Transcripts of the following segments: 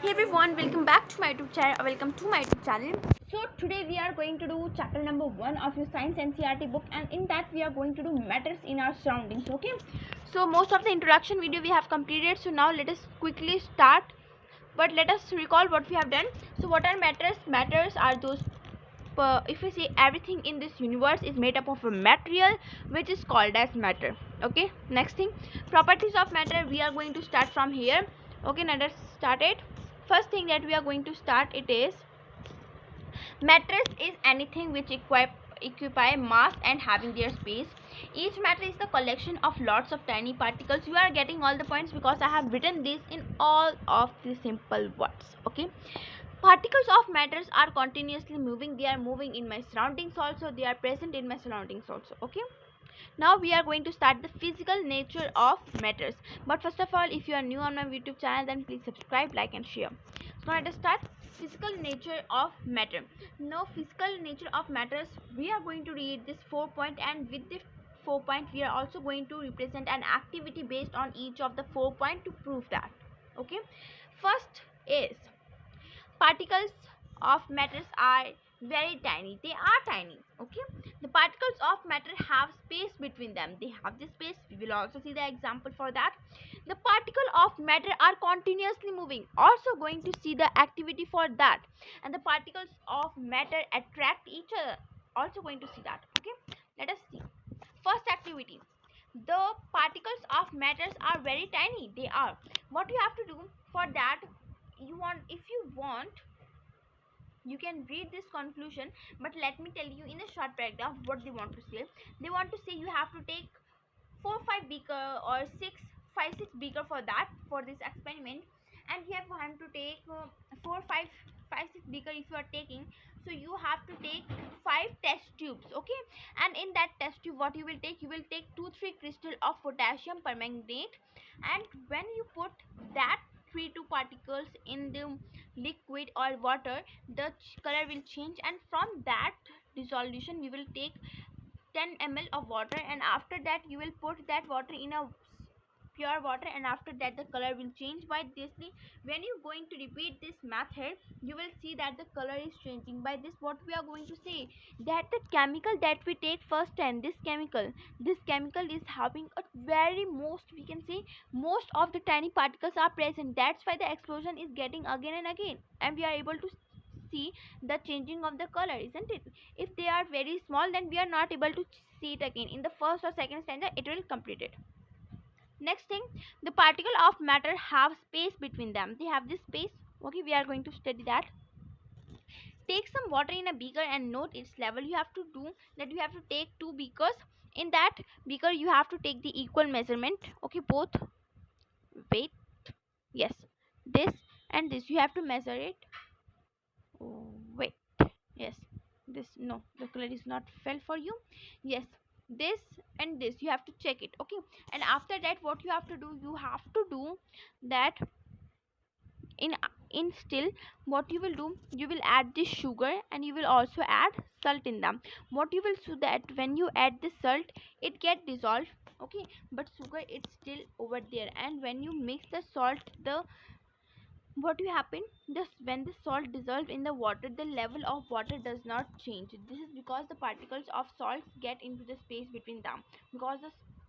Hey everyone, welcome back to my YouTube channel. Welcome to my YouTube channel. So today we are going to do chapter number 1 of your Science NCERT book, and in that we are going to do matters in our surroundings. Okay. So most of the introduction video we have completed. So now let us quickly start. But let us recall what we have done. So what are matters? Matters are those. If we say everything in this universe is made up of a material which is called as matter. Okay. Next thing, properties of matter. We are going to start from here. Okay. Now let's start it. First thing that we are going to start it is matters is anything which occupy mass and having their space. Each matter is the collection of lots of tiny particles. You are getting all the points because I have written this in all of the simple words. Okay. Particles of matters are continuously moving. They are moving in my surroundings also. They are present in my surroundings also. Okay. Now we are going to start the physical nature of matters. But first of all, if you are new on my YouTube channel, then please subscribe, like and share. So now let us start physical nature of matter. Now physical nature of matters, we are going to read this 4 point, and with this 4 point we are also going to represent an activity based on each of the 4 point to prove that. Okay. First is particles of matters are very tiny. They are tiny. Okay. The particles of matter have space between them. They have this space. We will also see the example for that. The particle of matter are continuously moving. Also going to see the activity for that. And the particles of matter attract each other. Also going to see that. Okay. Let us see. First activity. The particles of matters are very tiny. They are. What you have to do for that, if you want, you can read this conclusion, but let me tell you in a short paragraph what they want to say. They want to say you have to take 4-5 beaker or 6-5-6 beaker for that, for this experiment, and you have to take 4-5-5-6 beaker. If you are taking, so you have to take 5 test tubes. Okay. And in that test tube, what you will take, 2-3 crystal of potassium permanganate, and when you put that 3-2 particles in the liquid or water, the color will change, and from that dissolution we will take 10 ml of water, and after that you will put that water in a pure water, and after that the color will change. By this, when you going to repeat this method, you will see that the color is changing. By this, what we are going to say, that the chemical that we take first time, this chemical is having a very most, we can say, most of the tiny particles are present. That's why the explosion is getting again and again, and we are able to see the changing of the color, isn't it? If they are very small, then we are not able to see it again. In the first or second stanza it will complete it. Next thing, the particle of matter have space between them. They have this space. Okay, we are going to study that. Take some water in a beaker and note its level. You have to do that. You have to take 2 beakers. In that beaker you have to take the equal measurement. Okay, both weight, yes, this and this you have to measure it. Wait, yes, this, no, the color is not fell for you. Yes, this and this you have to check it. Okay. And after that, what you have to do, that in still, what you will do, you will add this sugar, and you will also add salt in them. What you will, so that when you add the salt, it get dissolved. Okay. But sugar, it's still over there, and when you mix the salt, the what will happen, this, when the salt dissolves in the water, the level of water does not change. This is because the particles of salts get into the space between them. Because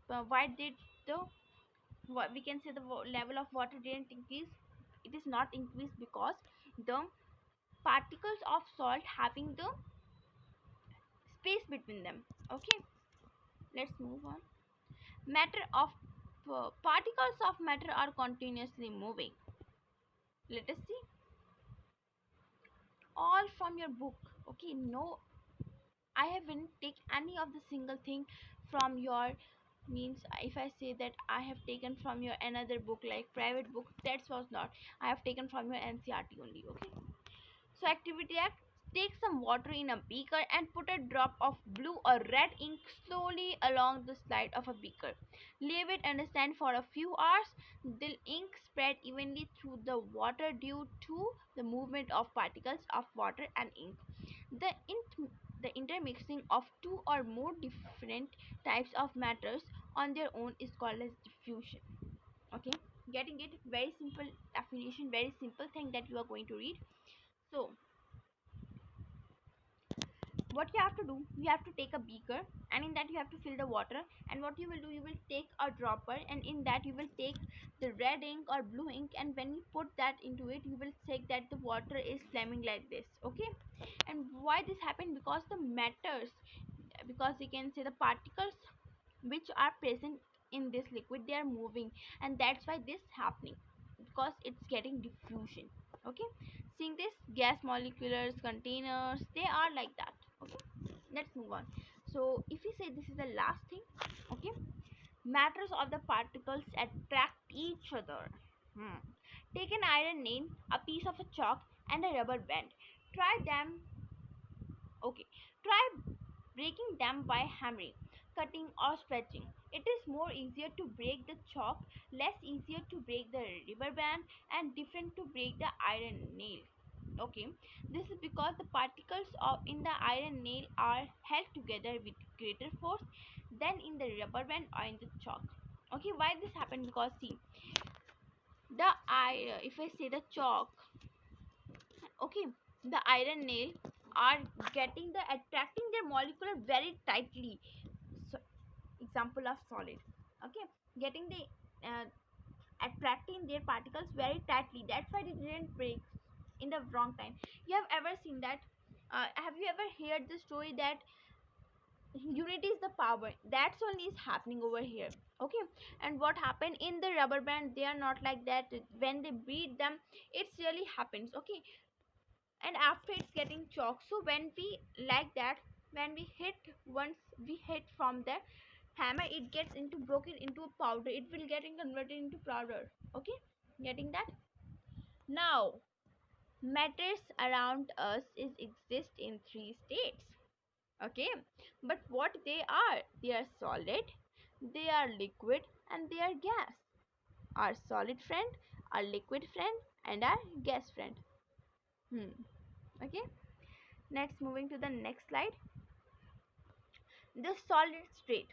the why did the, what we can say, the level of water didn't increase, it is not increased because the particles of salt having the space between them. Okay. Let's move on. Matter of particles of matter are continuously moving. Let us see. All from your book. Okay. No, I haven't take any of the single thing from your, means, if I say that I have taken from your another book like private book, that was not. I have taken from your NCERT only. Okay. So activity act, take some water in a beaker and put a drop of blue or red ink slowly along the side of a beaker. Leave it and stand for a few hours. The ink spread evenly through the water due to the movement of particles of water and ink. The intermixing of two or more different types of matters on their own is called as diffusion. Okay. Getting it? Very simple definition, very simple thing that you are going to read. So what you have to do, you have to take a beaker, and in that you have to fill the water. And what you will do, you will take a dropper, and in that you will take the red ink or blue ink, and when you put that into it, you will check that the water is flaming like this. Okay. And why this happened? Because the matters, because you can say the particles which are present in this liquid, they are moving, and that's why this happening, because it's getting diffusion. Okay. Seeing this, gas molecules, containers, they are like that. Okay. Let's move on. So if we say this is the last thing, okay, matters of the particles attract each other. hmm. Take an iron nail, a piece of a chalk, and a rubber band. Try them. Okay. Try breaking them by hammering, cutting, or stretching. It is more easier to break the chalk, less easier to break the rubber band, and different to break the iron nail. Okay, this is because the particles of in the iron nail are held together with greater force than in the rubber band or in the chalk. Okay, why this happened? Because see, the if I say the chalk, okay, the iron nail are getting the attracting their molecule very tightly. So, example of solid. Okay, getting the attracting their particles very tightly, that's why it didn't break in the wrong time. You have ever seen that? Have you ever heard the story that unity is the power? That's only is happening over here. Okay. And what happened in the rubber band, they are not like that. When they beat them, it's really happens. Okay. And after it's getting chalk, so when we like that, when we hit, once we hit from the hammer, it gets into broken into a powder, it will getting converted into powder. Okay. Getting that? Now matters around us is exist in three states. Okay. But what they are solid, they are liquid, and they are gas. Our solid friend, our liquid friend, and our gas friend. Okay. Next, moving to the next slide. The solid state.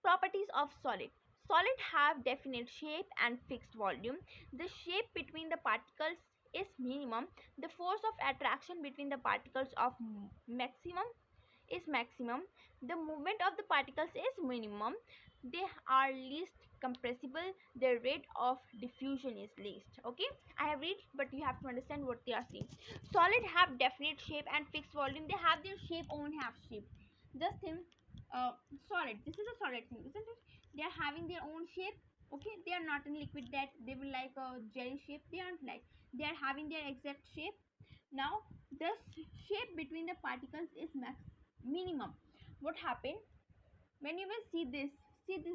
Properties of solid. Solid have definite shape and fixed volume. The shape between the particles is minimum. The force of attraction between the particles of maximum is maximum. The movement of the particles is minimum. They are least compressible. The rate of diffusion is least. Okay, I have read, but you have to understand what they are saying. Solid have definite shape and fixed volume. They have their shape, own have shape. Just think, uh, solid. This is a solid thing, isn't it? They are having their own shape. Okay, they are not in liquid that they will like a jelly shape. They aren't like. They are having their exact shape. Now the shape between the particles is minimum. What happened when you will see this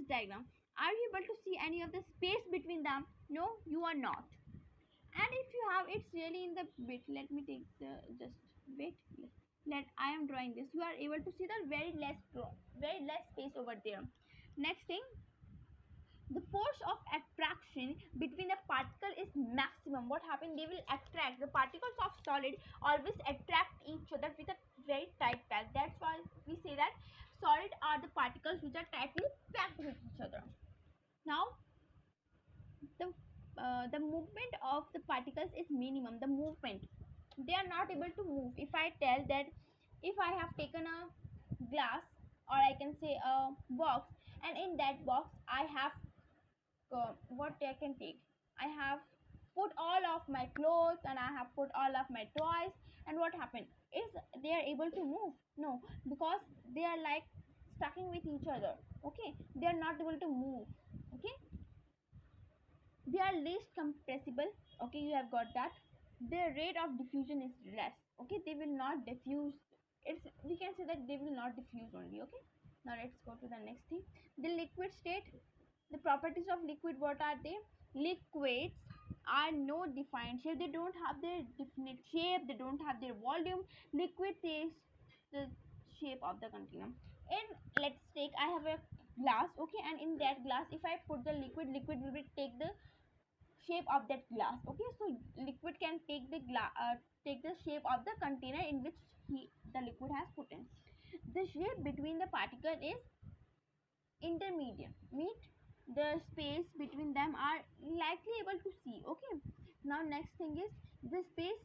diagram? Are you able to see any of the space between them? No, you are not. And if you have, it's really in the bit. Let me take the just bit. Let I am drawing this. You are able to see the very less space over there. Next thing, the force of attraction between the particle is maximum. What happened? They will attract, the particles of solid always attract each other with a very tight pack. That's why we say that solid are the particles which are tightly packed with each other. Now the movement of the particles is minimum. The movement, they are not able to move. If I tell that, if I have taken a glass, or I can say a box, and in that box I have what I can take. I have put all of my clothes, and I have put all of my toys, and what happened? Is they are able to move? No, because they are like stucking with each other. Okay, they are not able to move. Okay, they are least compressible. Okay, you have got that. Their rate of diffusion is less. Okay, they will not diffuse. It's, we can say that they will not diffuse only. Okay, now let's go to the next thing. The liquid state. The properties of liquid, what are they? Liquids are no defined shape. They don't have their definite shape. They don't have their volume. Liquid is the shape of the container. And let's take, I have a glass. Okay, and in that glass, if I put the liquid will be take the shape of that glass. Okay, so liquid can take the take the shape of the container in which the liquid has put in. The shape between the particle is intermediate. Meet the space between them are likely able to see. Okay, now next thing is the space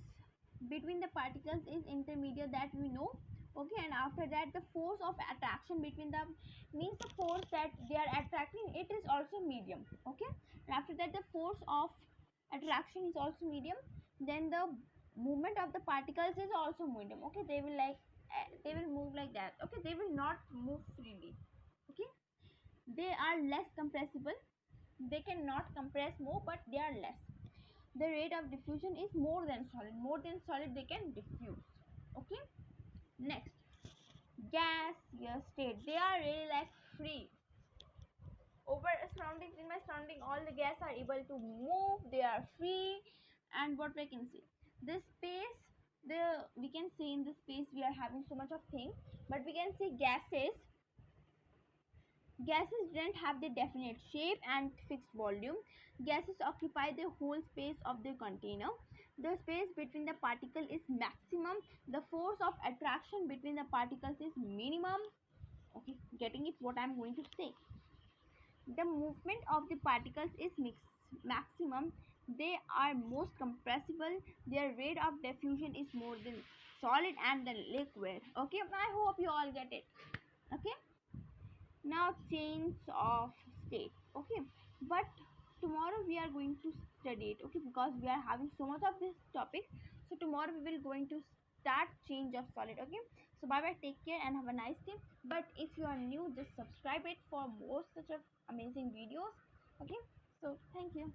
between the particles is intermediate, that we know. Okay, and after that the force of attraction between them means the force that they are attracting, it is also medium. Okay, and after that the force of attraction is also medium. Then the movement of the particles is also medium. Okay, they will like they will move like that. Okay, they will not move freely. Okay, they are less compressible. They cannot compress more, but they are less. The rate of diffusion is more than solid. More than solid, they can diffuse. Okay. Next, gaseous state. They are really like free. Over surroundings, in my surrounding, all the gas are able to move. They are free, and what we can see, this space, the we can see in this space we are having so much of things, but we can see gases. Gases don't have the definite shape and fixed volume. Gases occupy the whole space of the container. The space between the particle is maximum. The force of attraction between the particles is minimum. Okay, getting it what I'm going to say. The movement of the particles is maximum. They are most compressible. Their rate of diffusion is more than solid and than liquid. Okay, I hope you all get it. Okay. Now change of state. Okay, but tomorrow we are going to study it. Okay, because we are having so much of this topic, so tomorrow we will going to start change of solid. Okay, so bye bye, take care and have a nice day. But if you are new, just subscribe it for more such of amazing videos. Okay, so thank you.